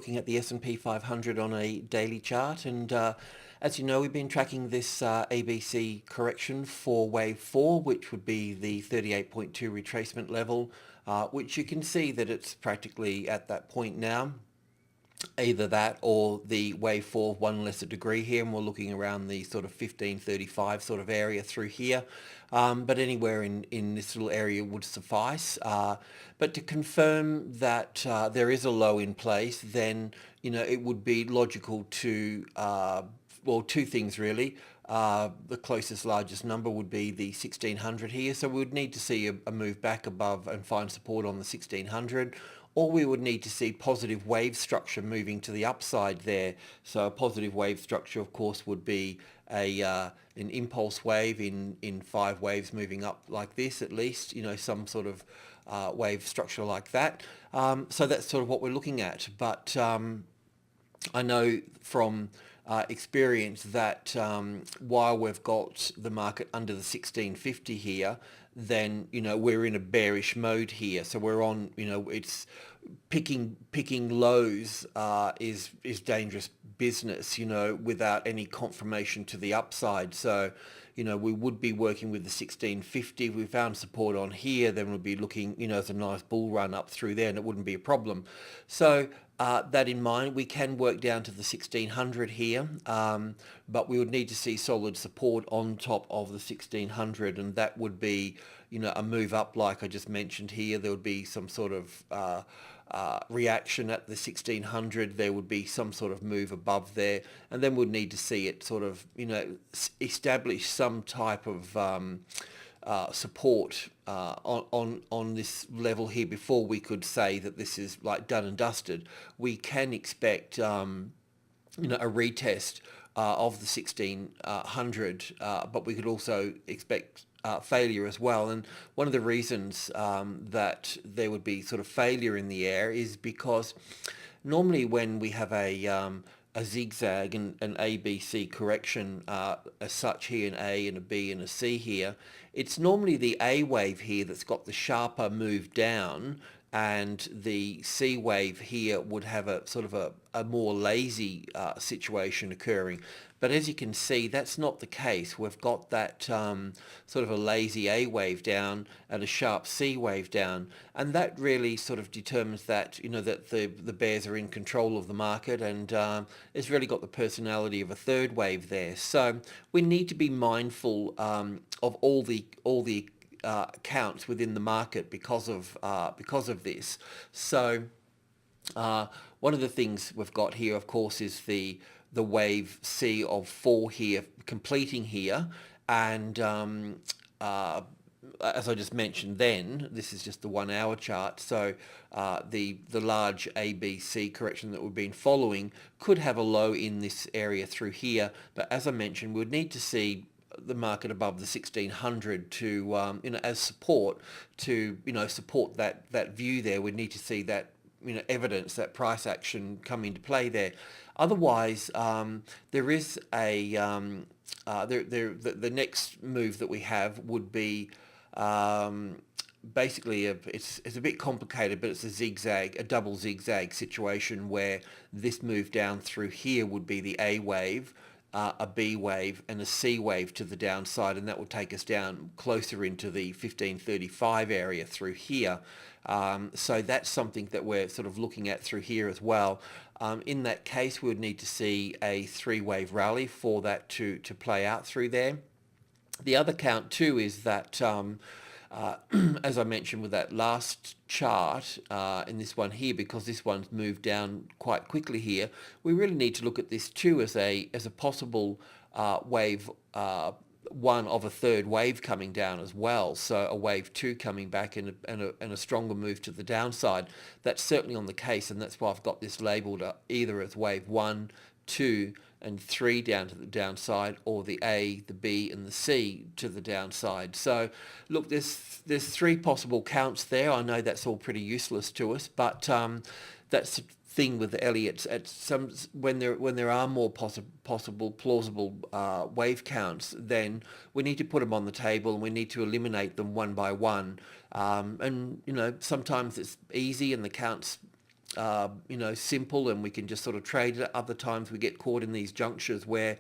Looking at the S&P 500 on a daily chart, and as you know, we've been tracking this ABC correction for wave 4, which would be the 38.2 retracement level, which you can see that it's practically at that point now. Either that or the wave 4 one lesser degree here, and we're looking around the sort of 1535 sort of area through here, but anywhere in this little area would suffice. But to confirm that there is a low in place, then it would be logical to well, two things really. The closest largest number would be the 1600 here, so we would need to see a move back above and find support on the 1600, or we would need to see positive wave structure moving to the upside there. So a positive wave structure, of course, would be an impulse wave in 5 waves moving up like this, at least, some sort of wave structure like that. So that's sort of what we're looking at. But I know from experience that while we've got the market under the 1650 here, then we're in a bearish mode here. So we're on, it's picking lows is dangerous business, without any confirmation to the upside. So we would be working with the 1650. If we found support on here, then we'd be looking, as a nice bull run up through there, and it wouldn't be a problem. So that in mind, we can work down to the 1600 here, but we would need to see solid support on top of the 1600, and that would be, a move up like I just mentioned here. There would be some sort of reaction at the 1600. There would be some sort of move above there, and then we'd need to see it sort of, establish some type of support on this level here before we could say that this is like done and dusted. We can expect a retest of the 1600, but we could also expect failure as well. And one of the reasons that there would be sort of failure in the air is because normally when we have a zigzag and an ABC correction as such here, an A and a B and a C here, it's normally the A wave here that's got the sharper move down, and the C wave here would have a sort of a more lazy situation occurring. But as you can see, that's not the case. We've got that sort of a lazy A wave down and a sharp C wave down, and that really sort of determines that that the bears are in control of the market, and it's really got the personality of a third wave there. So we need to be mindful of all the counts within the market because of this. So one of the things we've got here, of course, is the wave C of 4 here completing here, and as I just mentioned then, this is just the 1 hour chart, so the large ABC correction that we've been following could have a low in this area through here, but as I mentioned, we would need to see the market above the 1600 to as support to support that view there. We need to see that evidence, that price action come into play there. Otherwise, there is a the next move that we have would be basically it's a bit complicated, but it's a double zigzag situation where this move down through here would be the A wave, a B wave and a C wave to the downside, and that will take us down closer into the 1535 area through here. So that's something that we're sort of looking at through here as well. In that case, we would need to see a 3-wave rally for that to play out through there. The other count too is that as I mentioned with that last chart, in this one here, because this one's moved down quite quickly here, we really need to look at this too as a possible wave 1 of a third wave coming down as well. So a wave 2 coming back and a stronger move to the downside. That's certainly on the case, and that's why I've got this labelled either as wave 1, 2 and 3 down to the downside, or the A, the B and the C to the downside. So look, there's 3 possible counts there. I know that's all pretty useless to us, but that's the thing with the Elliott. When there are more plausible wave counts, then we need to put them on the table and we need to eliminate them one by one. And sometimes it's easy and the counts simple, and we can just sort of trade it. Other times we get caught in these junctures where,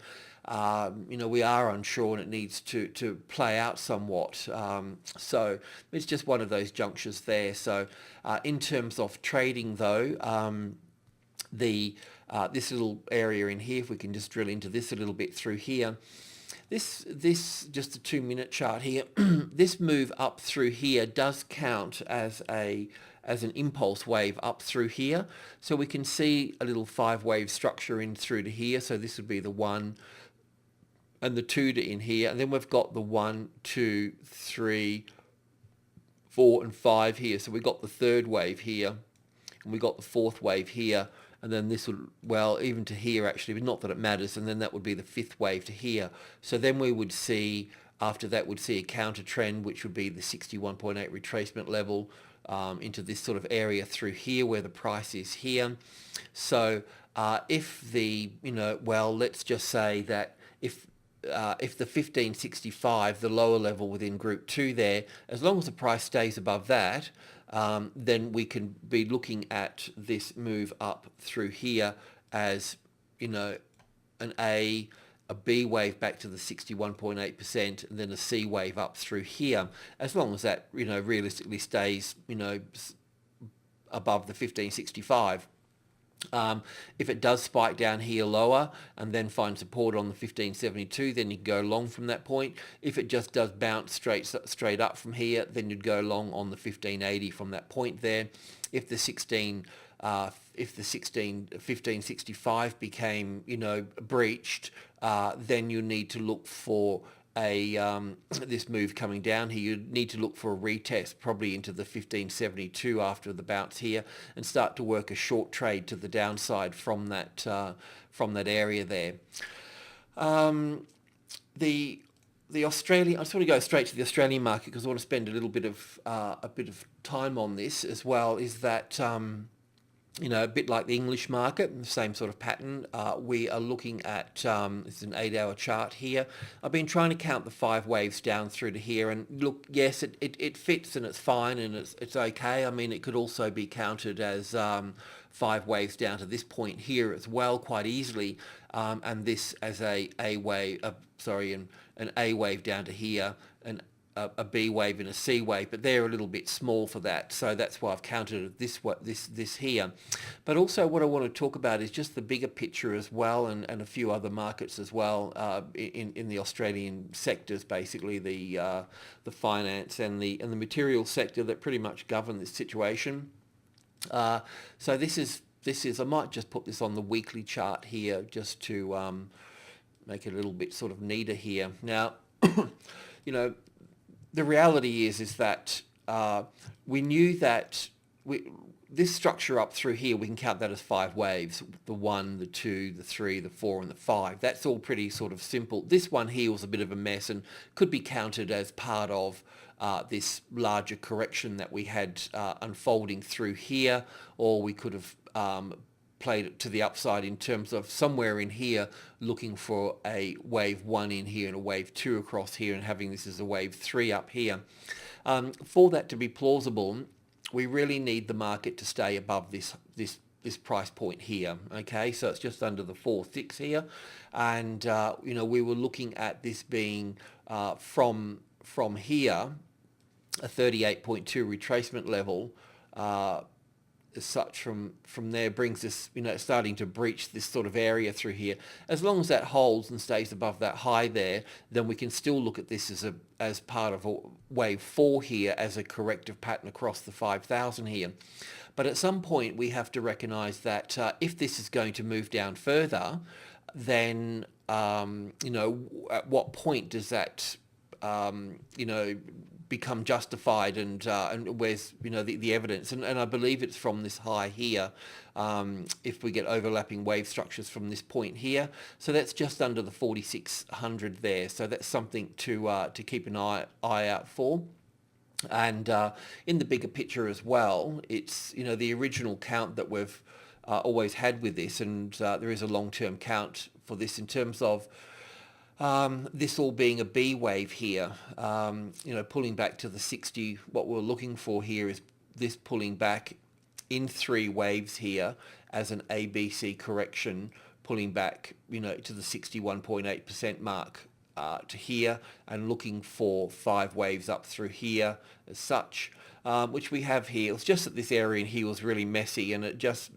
we are unsure and it needs to play out somewhat. So it's just one of those junctures there. So in terms of trading though, the this little area in here, if we can just drill into this a little bit through here, this just a 2-minute chart here, this move up through here does count as an impulse wave up through here. So we can see a little 5-wave structure in through to here. So this would be the 1 and the 2 to in here. And then we've got the 1, 2, 3, 4 and 5 here. So we've got the 3rd wave here and we got the 4th wave here. And then this would, well, even to here actually, but not that it matters. And then that would be the 5th wave to here. So then we would see, after that, we'd see a counter trend, which would be the 61.8 retracement level into this sort of area through here where the price is here. So if the, let's just say that if the 1565, the lower level within group 2 there, as long as the price stays above that, then we can be looking at this move up through here as, an A, a B wave back to the 61.8%, and then a C wave up through here, as long as that, realistically stays, above the 1565. If it does spike down here lower and then find support on the 1572, then you can go long from that point. If it just does bounce straight up from here, then you'd go long on the 1580 from that point there. If the 1565 became, breached, then you need to look for this move coming down here. You need to look for a retest probably into the 1572 after the bounce here, and start to work a short trade to the downside from that area there. The Australian, I just want to go straight to the Australian market because I want to spend a little bit of time on this as well. Is that a bit like the English market, the same sort of pattern. We are looking at, this is an 8-hour chart here. I've been trying to count the 5 waves down through to here, and look, yes, it fits and it's fine and it's okay. I mean, it could also be counted as 5 waves down to this point here as well, quite easily, and this as an A wave down to here, and a B wave and a C wave, but they're a little bit small for that, so that's why I've counted this here. But also what I want to talk about is just the bigger picture as well, and a few other markets as well in the Australian sectors, basically the finance and the material sector that pretty much govern this situation. So this is I might just put this on the weekly chart here just to make it a little bit sort of neater here. Now, the reality is that we knew that this structure up through here, we can count that as 5 waves, the 1, the 2, the 3, the 4 and the 5. That's all pretty sort of simple. This one here was a bit of a mess and could be counted as part of this larger correction that we had unfolding through here, or we could have played it to the upside in terms of somewhere in here looking for a wave 1 in here and a wave 2 across here, and having this as a wave 3 up here. For that to be plausible, we really need the market to stay above this price point here. Okay, so it's just under the 4.6 here, and we were looking at this being from here a 38.2 retracement level. As such, from there brings us, starting to breach this sort of area through here. As long as that holds and stays above that high there, then we can still look at this as part of a wave 4 here, as a corrective pattern across the 5,000 here. But at some point we have to recognise that if this is going to move down further, then at what point does that become justified, and where's the evidence, and I believe it's from this high here, if we get overlapping wave structures from this point here. So that's just under the 4,600 there, so that's something to keep an eye out for. And in the bigger picture as well, it's the original count that we've always had with this, and there is a long-term count for this in terms of this all being a B wave here, pulling back to the 60. What we're looking for here is this pulling back in 3 waves here as an ABC correction, pulling back, to the 61.8% mark to here, and looking for 5 waves up through here as such, which we have here. It's just that this area in here was really messy, and it just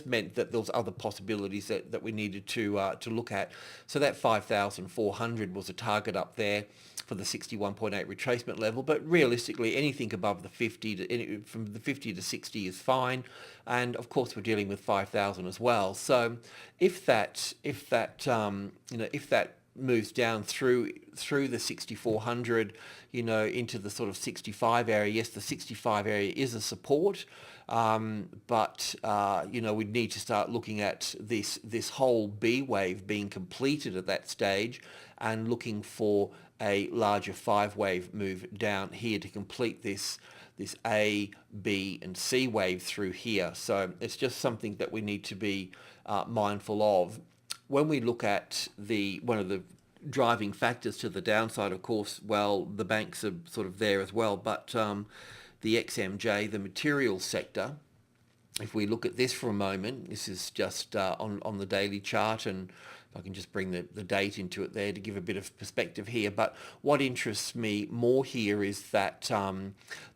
meant that there was other possibilities that we needed to look at. So that 5,400 was a target up there for the 61.8 retracement level, but realistically anything above the 50 from the 50 to 60 is fine, and of course we're dealing with 5,000 as well. So if that moves down through the 6,400, into the sort of 65 area. Yes, the 65 area is a support, but we need to start looking at this whole B wave being completed at that stage, and looking for a larger 5 wave move down here to complete this A, B, and C wave through here. So it's just something that we need to be mindful of. When we look at one of the driving factors to the downside, of course, well, the banks are sort of there as well, but the XMJ, the materials sector, if we look at this for a moment, this is just on the daily chart, and if I can just bring the date into it there to give a bit of perspective here. But what interests me more here is that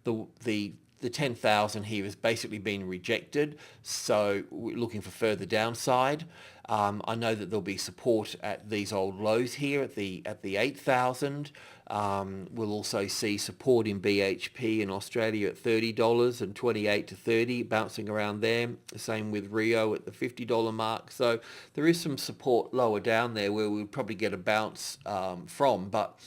the 10,000 here has basically been rejected, so we're looking for further downside. I know that there'll be support at these old lows here at the 8,000. We'll also see support in BHP in Australia at $30 and 28 to 30, bouncing around there. The same with Rio at the $50 mark. So there is some support lower down there where we'll probably get a bounce from. But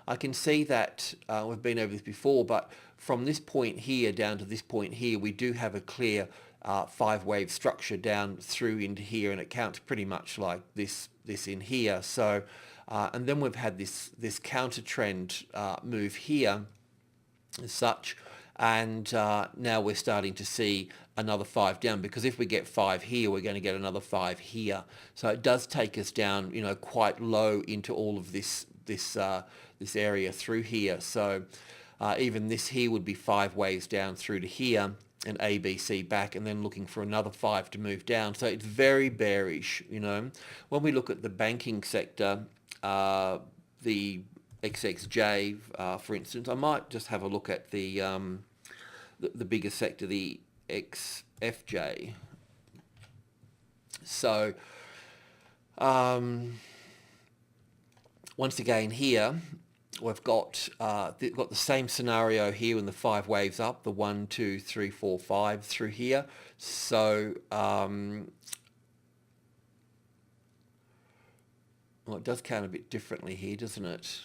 I can see that we've been over this before, but from this point here down to this point here, we do have a clear 5 wave structure down through into here, and it counts pretty much like this in here. So and then we've had this counter trend move here as such, and now we're starting to see another 5 down, because if we get 5 here, we're going to get another 5 here. So it does take us down, quite low into all of this area through here. So even this here would be 5 waves down through to here, and ABC back, and then looking for another 5 to move down. So it's very bearish. When we look at the banking sector, the XXJ, for instance, I might just have a look at the biggest sector, the XFJ. So once again here, we've got the same scenario here in the 5 waves up, the 1, 2, 3, 4, 5 through here. So well, it does count a bit differently here, doesn't it?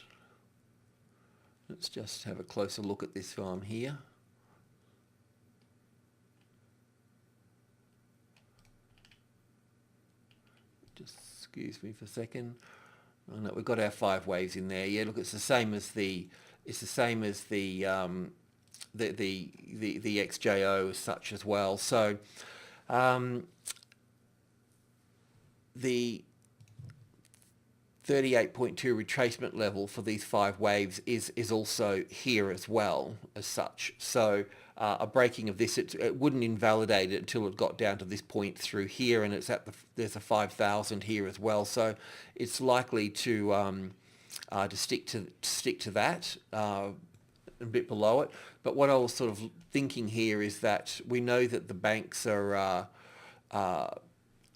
Let's just have a closer look at this farm here. Just excuse me for a second. Oh, no, we've got our 5 waves in there. Yeah, look, it's the same as the XJO as such as well. So the 38.2 retracement level for these 5 waves is also here as well as such. So a breaking of this, it wouldn't invalidate it until it got down to this point through here, and it's there's a 5,000 here as well. So it's likely to stick to that a bit below it. But what I was sort of thinking here is that we know that the banks are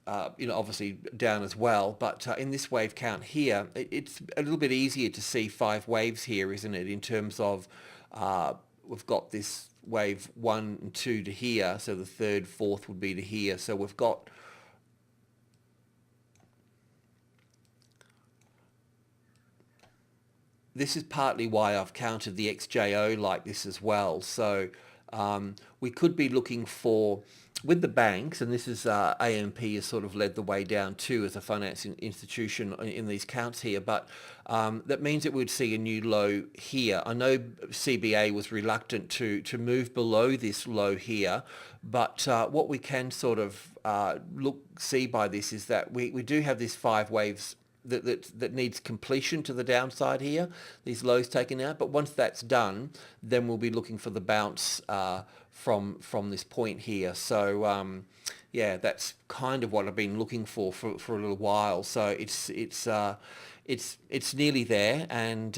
obviously down as well, but in this wave count here, it's a little bit easier to see 5 waves here, isn't it? In terms of we've got this wave 1 and 2 to here, so the 3rd, 4th would be to here. So we've got this is partly why I've counted the XJO like this as well. So we could be looking for, with the banks, and this is AMP has sort of led the way down too as a financial institution in these counts here, but that means that we'd see a new low here. I know CBA was reluctant to move below this low here, but what we can sort of see by this is that we do have this 5 waves that needs completion to the downside here, these lows taken out. But once that's done, then we'll be looking for the bounce from this point here. So yeah, that's kind of what I've been looking for a little while. So it's nearly there, and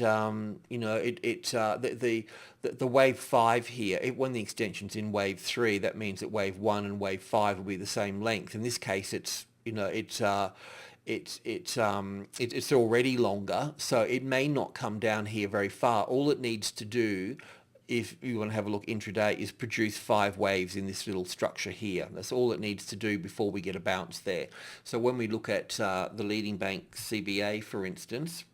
you know, the wave 5 here, when the extension's in wave 3, that means that wave 1 and wave 5 will be the same length. In this case, it's, you know, it's already longer, so it may not come down here very far. All it needs to do, if you want to have a look intraday, is produce 5 waves in this little structure here. That's all it needs to do before we get a bounce there. So when we look at the leading bank CBA, for instance,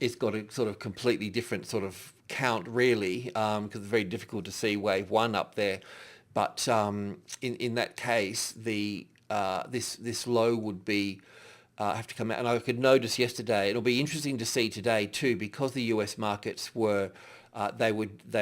it's got a sort of completely different sort of count, really, because it's very difficult to see wave 1 up there. But in that case, the this low would be have to come out. And I could notice yesterday, it'll be interesting to see today too, because the US markets were they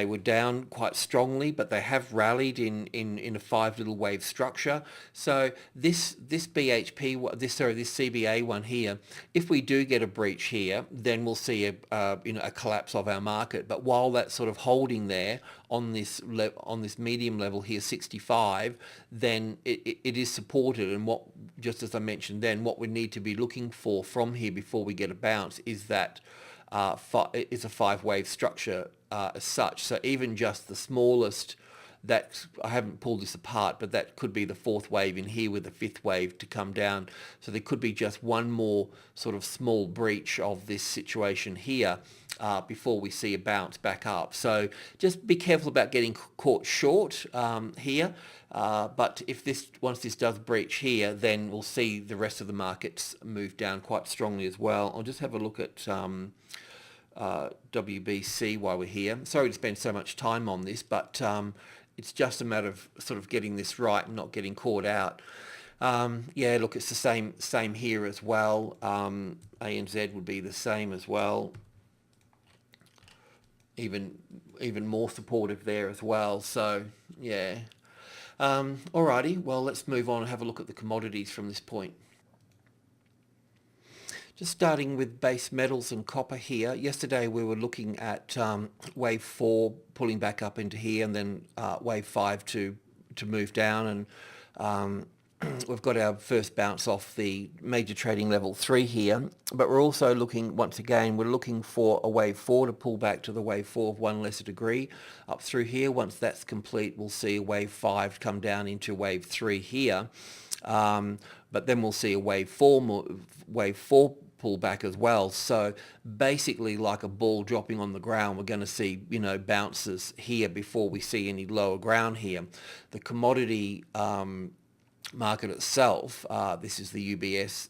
were down quite strongly, but they have rallied in a 5 little wave structure. So this BHP, this CBA one here, if we do get a breach here, then we'll see a you know, a collapse of our market. But while that's sort of holding there on this medium level here, 65, then it is supported. And what, just as I mentioned then, what we need to be looking for from here before we get a bounce is that it's a 5 wave structure as such. So even just the smallest, that I haven't pulled this apart, but that could be the 4th wave in here with the 5th wave to come down. So there could be just one more sort of small breach of this situation here before we see a bounce back up. So just be careful about getting caught short here. But if once this does breach here, then we'll see the rest of the markets move down quite strongly as well. I'll just have a look at WBC while we're here. Sorry to spend so much time on this, but it's just a matter of sort of getting this right and not getting caught out. Yeah, look, it's the same here as well. ANZ would be the same as well. Even more supportive there as well. So yeah. Alrighty, well, let's move on and have a look at the commodities from this point. Just starting with base metals and copper here. Yesterday we were looking at wave 4 pulling back up into here, and then wave 5 to move down, and we've got our first bounce off the major trading level 3 here. But we're also looking, once again, we're looking for a wave 4 to pull back to the wave 4 of 1 lesser degree up through here. Once that's complete, we'll see a wave 5 come down into wave 3 here. But then we'll see a wave 4 pull back as well. So basically, like a ball dropping on the ground, we're going to see, you know, bounces here before we see any lower ground here. The commodity market itself, this is the UBS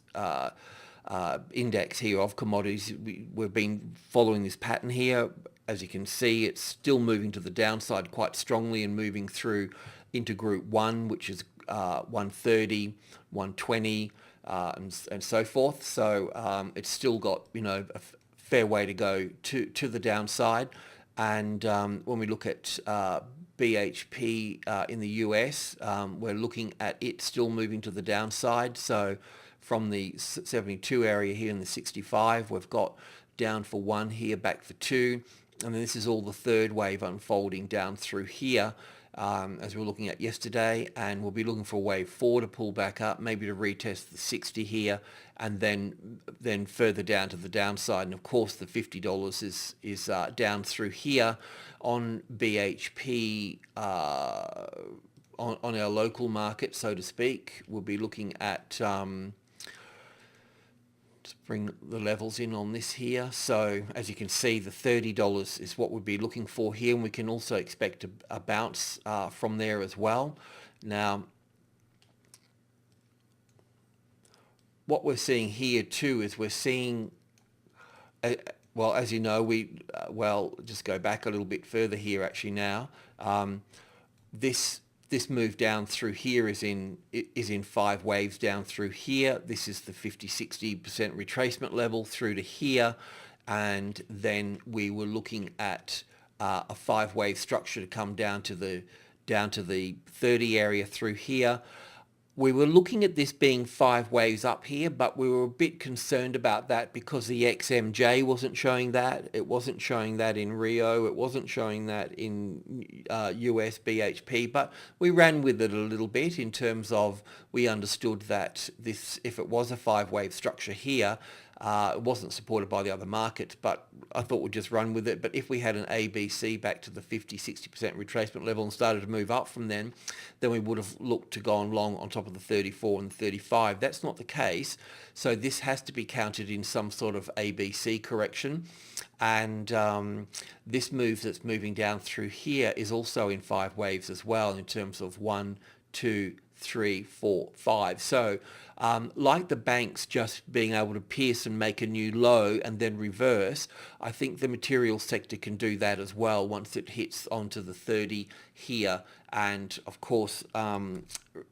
index here of commodities. We've been following this pattern here. As you can see, it's still moving to the downside quite strongly and moving through into group 1, which is 130, 120, and so forth. So it's still got, you know, a fair way to go to the downside. And when we look at BHP in the US, we're looking at it still moving to the downside. So from the 72 area here in the 65, we've got down for 1 here, back for 2. And then this is all the 3rd wave unfolding down through here, as we were looking at yesterday. And we'll be looking for wave 4 to pull back up, maybe to retest the 60 here, and then further down to the downside. And of course the $50 is down through here on BHP, on our local market, so to speak. We'll be looking at just bring the levels in on this here. So as you can see, the $30 is what we'd be looking for here, and we can also expect a bounce from there as well. Now, what we're seeing here too is we're seeing, well, as you know, well, just go back a little bit further here actually now. This move down through here is in 5 waves down through here. This is the 50-60% retracement level through to here, and then we were looking at a 5 wave structure to come down to the 30 area through here. We were looking at this being 5 waves up here, but we were a bit concerned about that because the XMJ wasn't showing that. It wasn't showing that in Rio. It wasn't showing that in US BHP, but we ran with it a little bit in terms of we understood that this, if it was a 5-wave structure here, it wasn't supported by the other markets, but I thought we'd just run with it. But if we had an ABC back to the 50-60% retracement level and started to move up from then we would have looked to go on long on top of the 34 and the 35. That's not the case. So this has to be counted in some sort of ABC correction. And this move that's moving down through here is also in 5 waves as well in terms of 1, 2, 3, 4, 5. So like the banks just being able to pierce and make a new low and then reverse, I think the materials sector can do that as well once it hits onto the 30 here. And of course,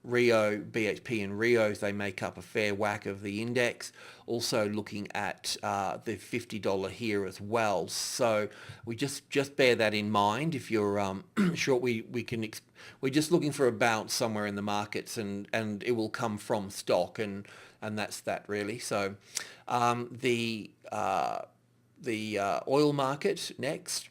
Rio, BHP and Rios, they make up a fair whack of the index. Also looking at the $50 here as well. So we just bear that in mind. If you're short, we're just looking for a bounce somewhere in the markets, and it will come from stock, and that's that really. So the oil market next.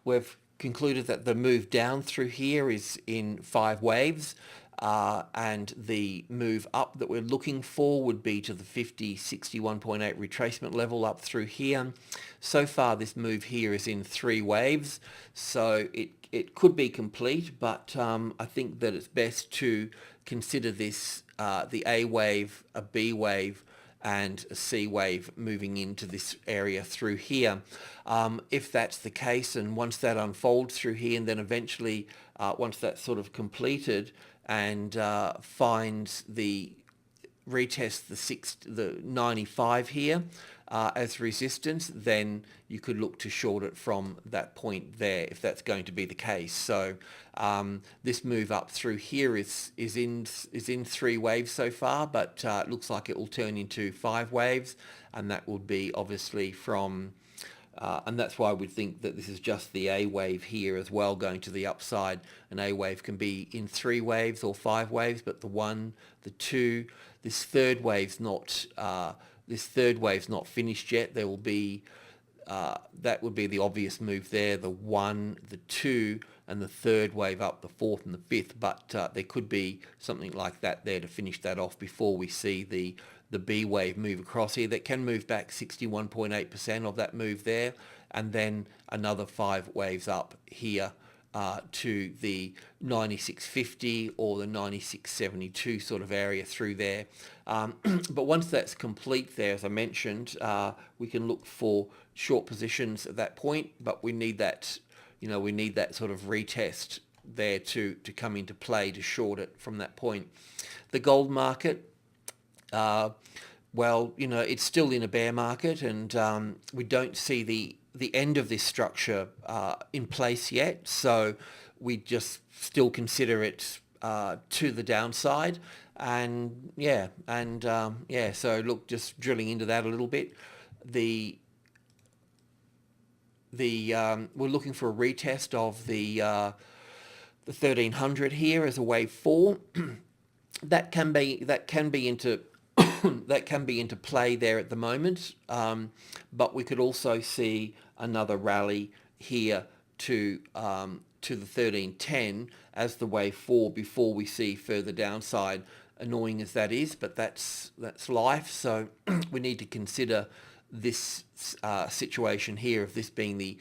We've concluded that the move down through here is in 5 waves, and the move up that we're looking for would be to the 61.8 retracement level up through here. So far this move here is in 3 waves, so it could be complete, but I think that it's best to consider this the A wave, a B wave, and a C wave moving into this area through here. If that's the case, and once that unfolds through here, and then eventually once that's sort of completed and finds the retest the 95 here as resistance, then you could look to short it from that point there if that's going to be the case. So this move up through here is in 3 waves so far, but it looks like it will turn into 5 waves, and that would be obviously from and that's why we think that this is just the A wave here as well going to the upside. An A wave can be in 3 waves or 5 waves, but the 1, the 2, this third wave's not finished yet. There will be that would be the obvious move there, the 1, the 2, and the third wave up, the 4th and the 5th, but there could be something like that there to finish that off before we see the B wave move across here. That can move back 61.8% of that move there, and then another 5 waves up here to the 96.50 or the 96.72 sort of area through there. But once that's complete there, as I mentioned, we can look for short positions at that point, but we need that, we need that sort of retest there to come into play to short it from that point. The gold market, well, it's still in a bear market, and we don't see the end of this structure in place yet, so we just still consider it to the downside. And so look, just drilling into that a little bit, we're looking for a retest of the 1300 here as a wave 4. that can be into that can be into play there at the moment, but we could also see another rally here to the 1310 as the wave 4 before we see further downside, annoying as that is, but that's life. So we need to consider this situation here of this being the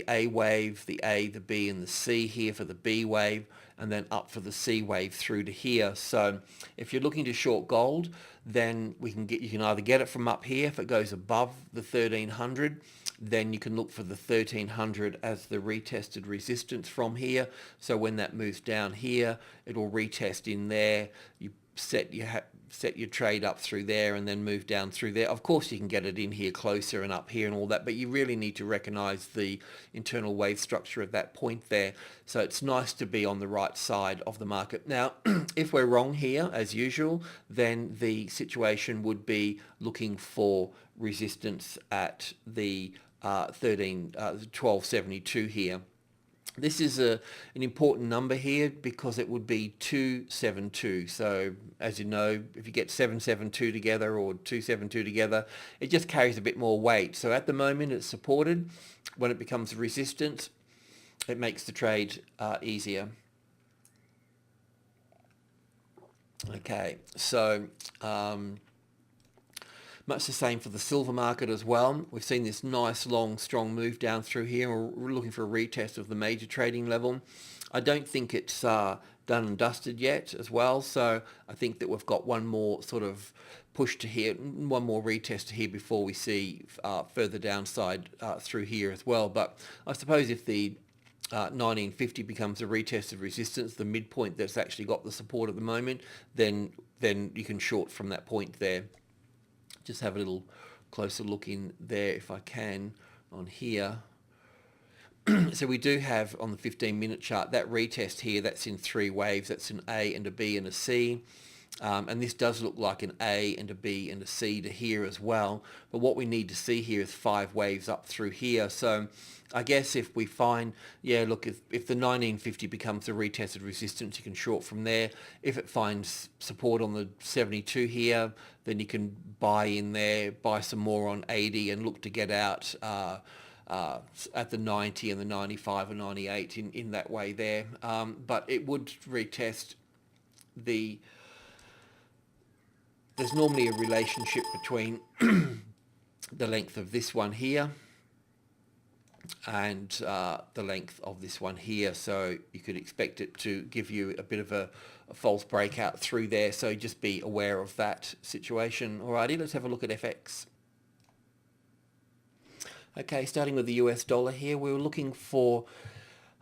A wave, the A, the B, and the C here for the B wave, and then up for the C wave through to here. So if you're looking to short gold, then you can either get it from up here. If it goes above the 1300, then you can look for the 1300 as the retested resistance from here. So when that moves down here, it'll retest in there. You set your trade up through there and then move down through there. Of course, you can get it in here closer and up here and all that, but you really need to recognize the internal wave structure at that point there. So it's nice to be on the right side of the market. Now, if we're wrong here, as usual, then the situation would be looking for resistance at the 1272 here. This is an important number here because it would be 272. So as you know, if you get 772 together or 272 together, it just carries a bit more weight. So at the moment it's supported. When it becomes resistance, it makes the trade easier. Okay, so much the same for the silver market as well. We've seen this nice, long, strong move down through here. We're looking for a retest of the major trading level. I don't think it's done and dusted yet as well. So I think that we've got one more sort of push to here, one more retest to here before we see further downside through here as well. But I suppose if the 1950 becomes a retest of resistance, the midpoint that's actually got the support at the moment, then you can short from that point there. Just have a little closer look in there if I can on here. So we do have on the 15-minute chart that retest here, that's in three waves. That's an A and a B and a C. And this does look like an A and a B and a C to here as well. But what we need to see here is 5 waves up through here. So I guess if we find, yeah, look, if the 1950 becomes a retested resistance, you can short from there. If it finds support on the 72 here, then you can buy in there, buy some more on 80 and look to get out at the 90 and the 95 and 98 in that way there. But it would retest the... There's normally a relationship between the length of this one here and the length of this one here. So you could expect it to give you a bit of a false breakout through there. So just be aware of that situation. Alrighty, let's have a look at FX. Okay, starting with the US dollar here, we were looking for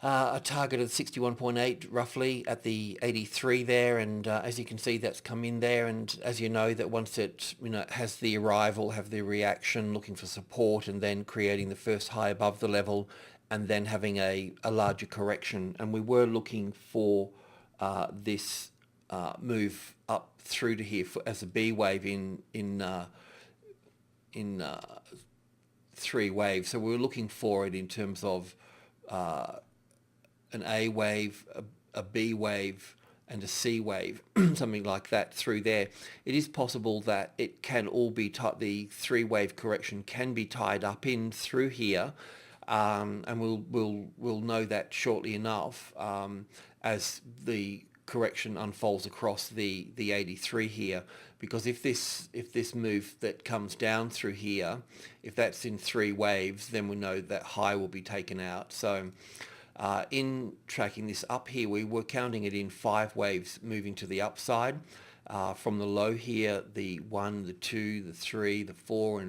a target of 61.8 roughly at the 83 there, and as you can see that's come in there, and as you know that once it has the arrival, have the reaction, looking for support and then creating the first high above the level and then having a larger correction, and we were looking for this move up through to here as a B wave in 3 waves. So we were looking for it in terms of an A wave, a B wave and a C wave, something like that through there. It is possible that it can all be the 3-wave correction can be tied up in through here, and we'll know that shortly enough as the correction unfolds across the 83 here, because if this move that comes down through here, if that's in 3 waves, then we know that high will be taken out. So in tracking this up here, we were counting it in 5 waves moving to the upside from the low here, the 1, the 2, the 3, the 4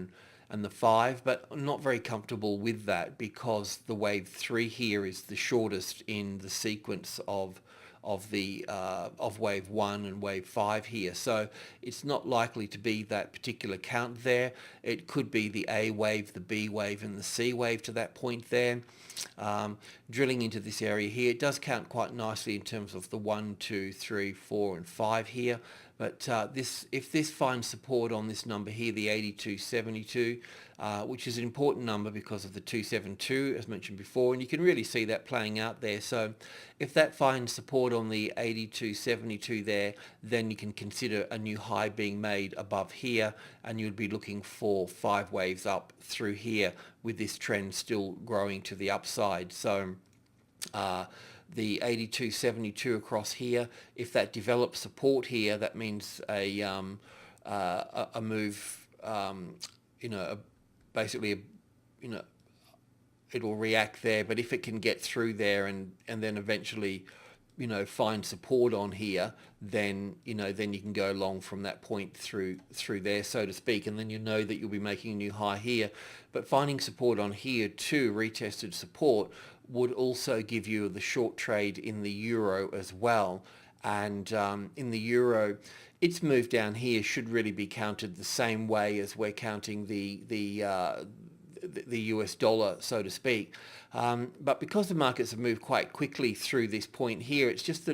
and the 5, but I'm not very comfortable with that because the wave 3 here is the shortest in the sequence of wave 1 and wave 5 here. So it's not likely to be that particular count there. It could be the A wave, the B wave and the C wave to that point there. Drilling into this area here, it does count quite nicely in terms of the 1, 2, 3, 4 and 5 here. But if this finds support on this number here, the 82.72, which is an important number because of the 272 as mentioned before, and you can really see that playing out there. So if that finds support on the 82.72 there, then you can consider a new high being made above here, and you'd be looking for 5 waves up through here with this trend still growing to the upside. So the 82.72 across here, if that develops support here, that means a move, basically, it'll react there. But if it can get through there and then eventually, find support on here, then you can go along from that point through there, so to speak, and then you know that you'll be making a new high here. But finding support on here too, retested support, would also give you the short trade in the euro as well. And in the euro, its move down here should really be counted the same way as we're counting the US dollar, so to speak. But because the markets have moved quite quickly through this point here, it's just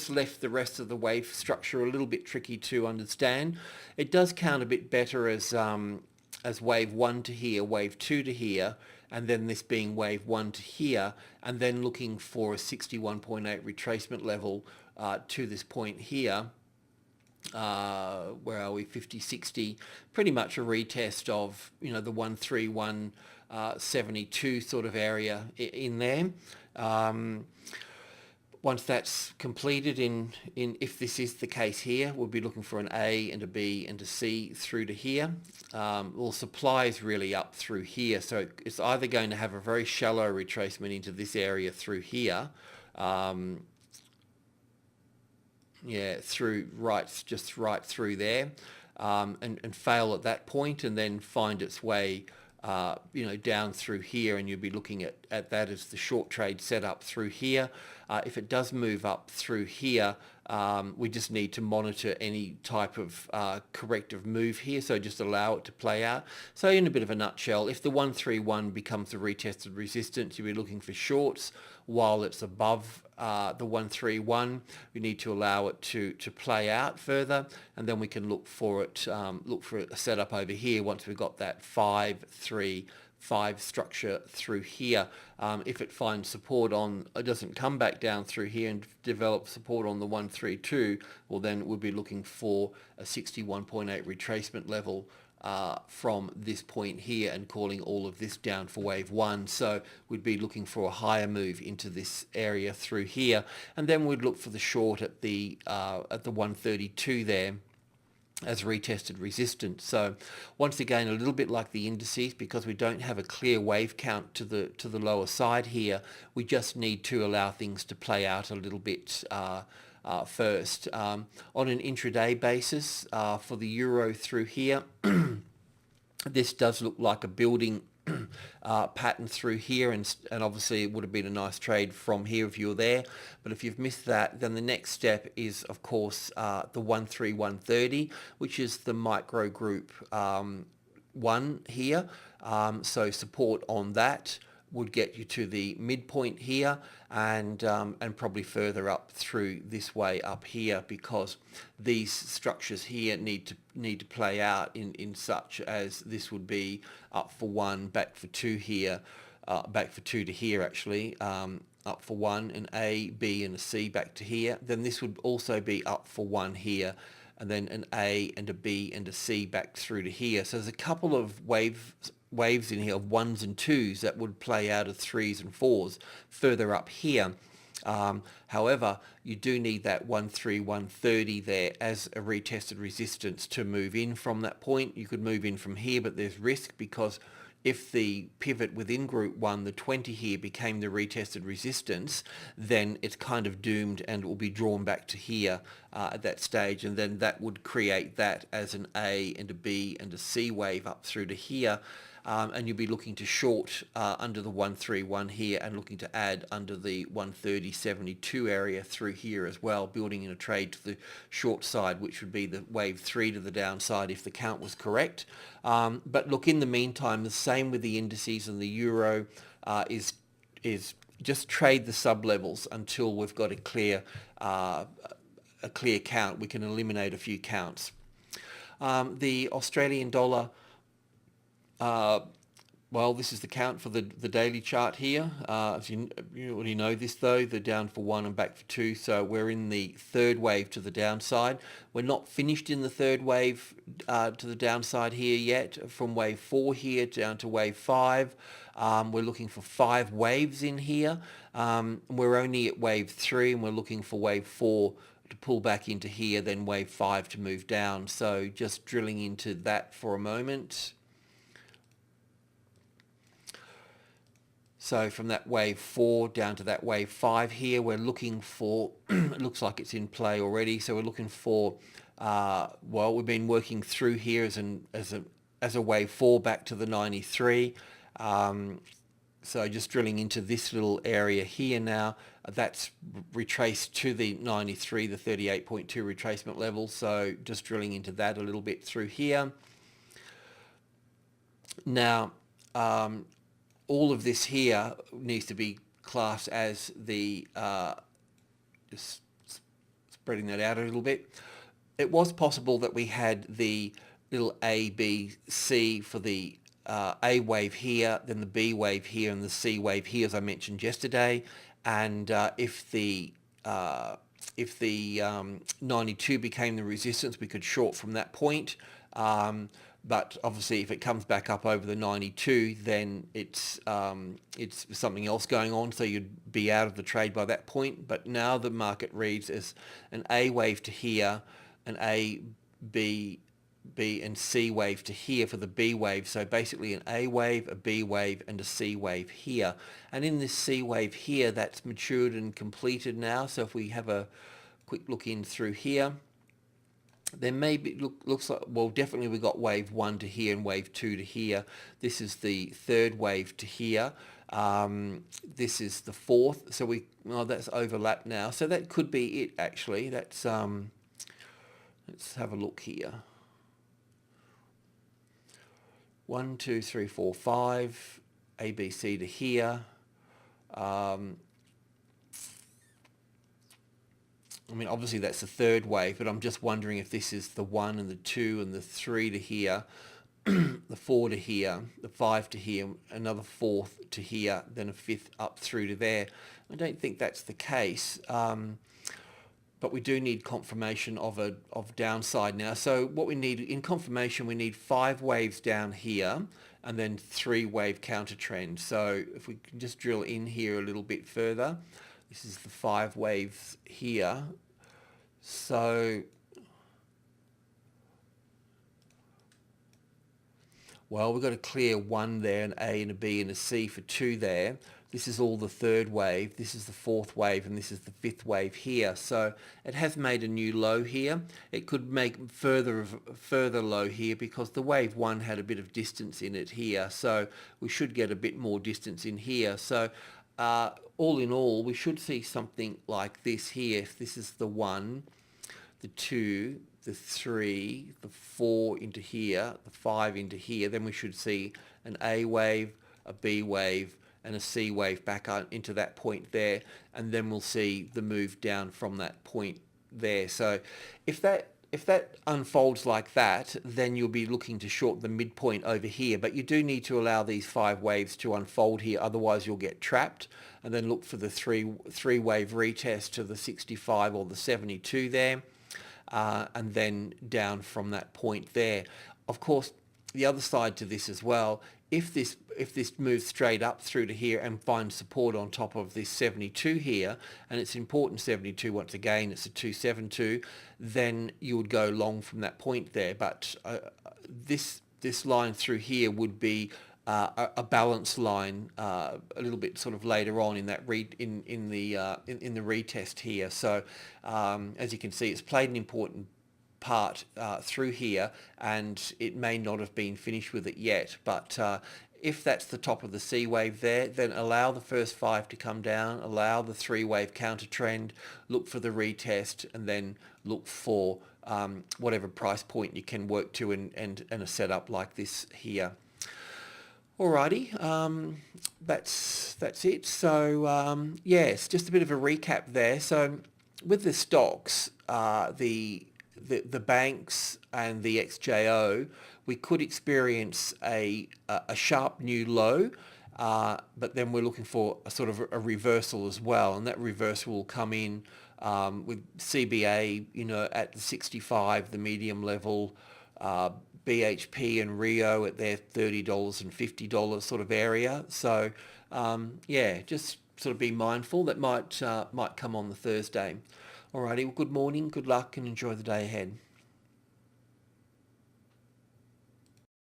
left the rest of the wave structure a little bit tricky to understand. It does count a bit better as as wave 1 to here, wave 2 to here, and then this being wave 1 to here, and then looking for a 61.8 retracement level to this point here. Where are we? 50, 60, pretty much a retest of, you know, the 131.72 sort of area in there. Once that's completed, if this is the case here, we'll be looking for an A and a B and a C through to here. Well, supply is really up through here, so it's either going to have a very shallow retracement into this area through here, just right through there, and fail at that point, and then find its way down through here, and you'll be looking at that as the short trade setup through here. If it does move up through here, we just need to monitor any type of corrective move here, so just allow it to play out. So in a bit of a nutshell, if the 131 becomes the retested resistance, you'll be looking for shorts. While it's above the 131, we need to allow it to play out further, and then we can look for a setup over here once we've got that 5-3-5 structure through here. If it finds support it doesn't come back down through here and develop support on the 132, well, then we'll be looking for a 61.8 retracement level from this point here, and calling all of this down for wave 1. So we'd be looking for a higher move into this area through here, and then we'd look for the short at the 132 there as retested resistance. So once again, a little bit like the indices, because we don't have a clear wave count to the lower side here, we just need to allow things to play out a little bit first. On an intraday basis, for the euro through here, this does look like a building pattern through here, and obviously it would have been a nice trade from here if you were there. But if you've missed that, then the next step is, of course, the 131.30, which is the micro group 1 here. So support on that would get you to the midpoint here, and probably further up through this way up here, because these structures here need to play out in such as this would be up for 1, back for 2 here, back for 2 to here actually, up for 1, an A, B and a C back to here. Then this would also be up for 1 here, and then an A and a B and a C back through to here. So there's a couple of waves in here of 1s and 2s that would play out of 3s and 4s further up here. However, you do need that 131.30 there as a retested resistance to move in from that point. You could move in from here, but there's risk, because if the pivot within group 1, the 20 here, became the retested resistance, then it's kind of doomed and will be drawn back to here at that stage, and then that would create that as an A and a B and a C wave up through to here. And you'll be looking to short under the 131 here, and looking to add under the 130.72 area through here as well, building in a trade to the short side, which would be the wave 3 to the downside if the count was correct. But look, in the meantime, the same with the indices, and the euro is just trade the sub levels until we've got a clear count. We can eliminate a few counts. The Australian dollar, well, this is the count for the daily chart here. As you already know this though, they're down for 1 and back for 2, so we're in the third wave to the downside. We're not finished in the third wave to the downside here yet, from wave 4 here down to wave 5. We're looking for 5 waves in here. We're only at wave 3, and we're looking for wave 4 to pull back into here, then wave 5 to move down. So just drilling into that for a moment. So from that wave 4 down to that wave 5 here, we're looking for, it looks like it's in play already, so we're looking for, well, we've been working through here as a wave 4 back to the 93. So just drilling into this little area here now, that's retraced to the 93, the 38.2 retracement level, so just drilling into that a little bit through here. Now, all of this here needs to be classed as the, just spreading that out a little bit. It was possible that we had the little A, B, C for the A wave here, then the B wave here, and the C wave here, as I mentioned yesterday. And if the 92 became the resistance, we could short from that point. But obviously, if it comes back up over the 92, then it's something else going on, so you'd be out of the trade by that point. But now the market reads as an A wave to here, an A, B, and C wave to here for the B wave. So basically an A wave, a B wave, and a C wave here. And in this C wave here, that's matured and completed now. So if we have a quick look in through here, there may be, looks like, well, definitely we got wave 1 to here and wave 2 to here. This is the third wave to here. This is the fourth. So that's overlapped now. So that could be it, actually. That's, let's have a look here. 1, 2, 3, 4, 5, A, B, C to here. I mean, obviously that's the third wave, but I'm just wondering if this is the 1 and the 2 and the 3 to here, the 4 to here, the 5 to here, another 4th to here, then a 5th up through to there. I don't think that's the case, but we do need confirmation of downside now. So what we need in confirmation, we need 5 waves down here and then 3 wave counter trend. So if we can just drill in here a little bit further. This is the 5 waves here. So, well, we've got to clear 1 there, an A and a B and a C for 2 there. This is all the 3rd wave. This is the 4th wave, and this is the 5th wave here. So it has made a new low here. It could make further low here because the wave 1 had a bit of distance in it here. So we should get a bit more distance in here. So all in all, we should see something like this here. If this is the 1, the 2, the 3, the 4 into here, the 5 into here, then we should see an A wave, a B wave, and a C wave back into that point there, and then we'll see the move down from that point there. So if that unfolds like that, then you'll be looking to short the midpoint over here. But you do need to allow these 5 waves to unfold here, otherwise you'll get trapped. And then look for the three wave retest to the 65 or the 72 there, and then down from that point there. Of course, the other side to this as well, if this moves straight up through to here and finds support on top of this 72 here, and it's important 72 once again, it's a 272, then you would go long from that point there. But this line through here would be a balance line a little bit sort of later on in that in the retest here. So as you can see, it's played an important part through here, and it may not have been finished with it yet. But if that's the top of the C wave there, then allow the first 5 to come down, allow the 3 wave counter trend, look for the retest, and then look for whatever price point you can work to and a setup like this here. Alrighty, that's it. So yes, just a bit of a recap there. So with the stocks, the banks and the XJO, we could experience a sharp new low, but then we're looking for a sort of a reversal as well, and that reversal will come in with CBA, at the 65, the medium level, BHP and Rio at their $30 and $50 sort of area. So yeah, just sort of be mindful that might come on the Thursday. Alrighty, well, good morning, good luck, and enjoy the day ahead.